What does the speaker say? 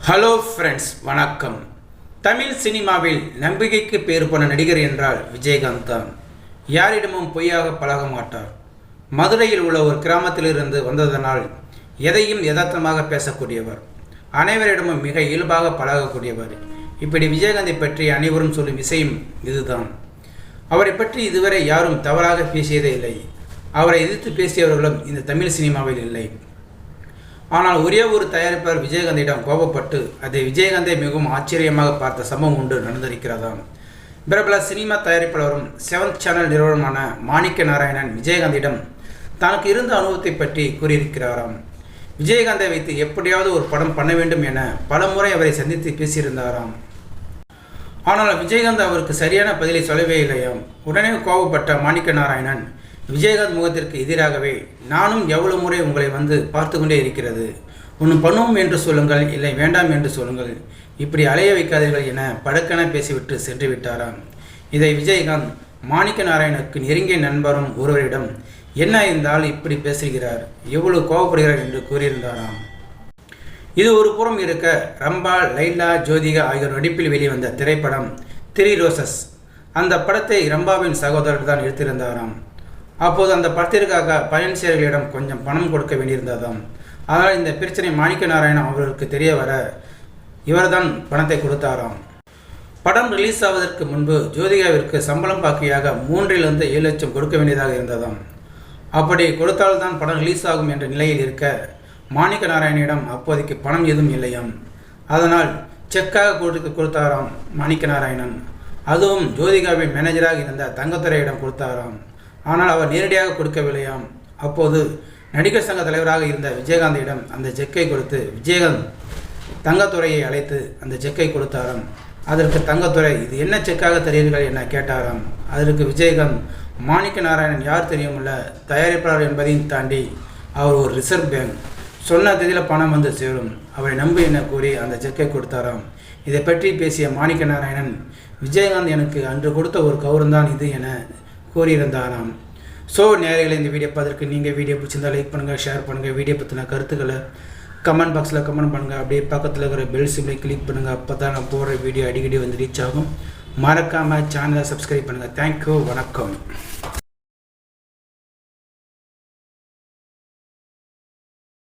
Hello friends, வணக்கம். தமிழ் சினிமாவில் நம்பிக்கைக்கு பேர் போன நடிகர் என்றால் விஜயகாந்த் தான். யாரிடமும் பொய்யாக பழக மாட்டார். மதுரையில் உள்ள ஒரு கிராமத்திலிருந்து வந்ததனால் எதையும் யதார்த்தமாக பேசக்கூடியவர், அனைவரிடமும் மிக இயல்பாக பழகக்கூடியவர். இப்படி விஜயகாந்தை பற்றி அனைவரும் சொல்லும் விஷயம் இதுதான். அவரை பற்றி இதுவரை யாரும் தவறாக பேசியதே இல்லை. அவரை எதிர்த்து பேசியவர்களும் இந்த தமிழ் சினிமாவில் இல்லை. ஆனால் ஒரே ஒரு தயாரிப்பாளர் விஜயகாந்திடம் கோபப்பட்டு அதை விஜயகாந்தை மிகவும் ஆச்சரியமாக பார்த்த சம்பவம் ஒன்று நடந்திருக்கிறதாம். பிரபல சினிமா தயாரிப்பாளரும் 7th சேனல் நிறுவனமான மாணிக்க நாராயணன் விஜயகாந்திடம் தனக்கு இருந்த அனுபவத்தை பற்றி கூறியிருக்கிறாராம். விஜயகாந்தை வைத்து எப்படியாவது ஒரு படம் பண்ண வேண்டும் என பலமுறை அவரை சந்தித்து பேசியிருந்தாராம். ஆனால் விஜயகாந்த் அவருக்கு சரியான பதிலை சொல்லவே இல்லையாம். உடனே கோபப்பட்ட மாணிக்க நாராயணன் விஜயகாந்த் முகத்திற்கு எதிராகவே, நானும் எவ்வளவு முறை உங்களை வந்து பார்த்து கொண்டே இருக்கிறது, ஒன்று பண்ணுவோம் என்று சொல்லுங்கள், இல்லை வேண்டாம் என்று சொல்லுங்கள், இப்படி அலைய வைக்காதீர்கள் என படக்கென பேசிவிட்டு சென்று விட்டாராம். இதை விஜயகாந்த் மாணிக்க நாராயணனுக்கு நெருங்கிய நண்பரும் ஒருவரிடம், என்ன இருந்தால் இப்படி பேசுகிறார், எவ்வளவு கோபப்படுகிறார் என்று கூறியிருந்தாராம். இது ஒரு புறம் இருக்க, ரம்பா, லைலா, ஜோதிகா ஆகியோர் நடிப்பில் வெளிவந்த திரைப்படம் 3 ரோசஸ். அந்த படத்தை ரம்பாவின் சகோதரர் தான் எடுத்திருந்தாராம். அப்போது அந்த படத்திற்காக பயன்சேரிகளிடம் கொஞ்சம் பணம் கொடுக்க வேண்டியிருந்ததாம். அதனால் இந்த பிரச்சனை மாணிக்க நாராயணன் அவர்களுக்கு தெரிய வர இவர்தான் பணத்தை கொடுத்தாராம். படம் ரிலீஸ் ஆவதற்கு முன்பு ஜோதிகாவிற்கு சம்பளம் பாக்கியாக 3 to 7 லட்சம் கொடுக்க வேண்டியதாக இருந்ததாம். அப்படி கொடுத்தால்தான் படம் ரிலீஸ் ஆகும் என்ற நிலையில் இருக்க, மாணிக்க நாராயணனிடம் அப்போதைக்கு பணம் எதுவும் இல்லையாம். அதனால் செக்காக கொடுத்தாராம் மாணிக்க நாராயணன். அதுவும் ஜோதிகாவின் மேனேஜராக இருந்த தங்கத்துறையிடம் கொடுத்தாராம். ஆனால் அவர் நேரடியாக கொடுக்கவில்லையாம். அப்போது நடிகர் சங்க தலைவராக இருந்த விஜயகாந்திடம் அந்த செக்கை கொடுத்து விஜயகாந்த் தங்கத்துறையை அழைத்து அந்த செக்கை கொடுத்தாராம். அதற்கு தங்கத்துறை, இது என்ன செக்காக தருகிறீர்கள் என கேட்டாராம். அதற்கு விஜயகாந்த், மாணிக்க நாராயணன் யார் தெரியுமில்ல, தயாரிப்பாளர் என்பதையும் தாண்டி அவர் ஒரு ரிசர்வ் பேங்க், சொன்ன தேதியில் பணம் வந்து சேரும், அவரை நம்பு என கூறி அந்த செக்கை கொடுத்தாராம். இதை பற்றி பேசிய மாணிக்க நாராயணன், விஜயகாந்த் எனக்கு அன்று கொடுத்த ஒரு கௌரவம்தான் இது என கூறியிருந்தாராம். ஸோ நேரங்களை இந்த வீடியோ பார்த்துருக்கு நீங்கள் வீடியோ பிடிச்சிருந்தால் லைக் பண்ணுங்கள், ஷேர் பண்ணுங்கள். வீடியோ பற்றின கருத்துக்களை கமெண்ட் பாக்ஸில் கமெண்ட் பண்ணுங்கள். அப்படியே பக்கத்தில் இருக்கிற பெல் சிம்லை கிளிக் பண்ணுங்கள். அப்போ தான் நான் போடுற வீடியோ அடிக்கடி வந்து ரீச் ஆகும். மறக்காமல் சேனலை சப்ஸ்கிரைப் பண்ணுங்கள். தேங்க்யூ, வணக்கம்.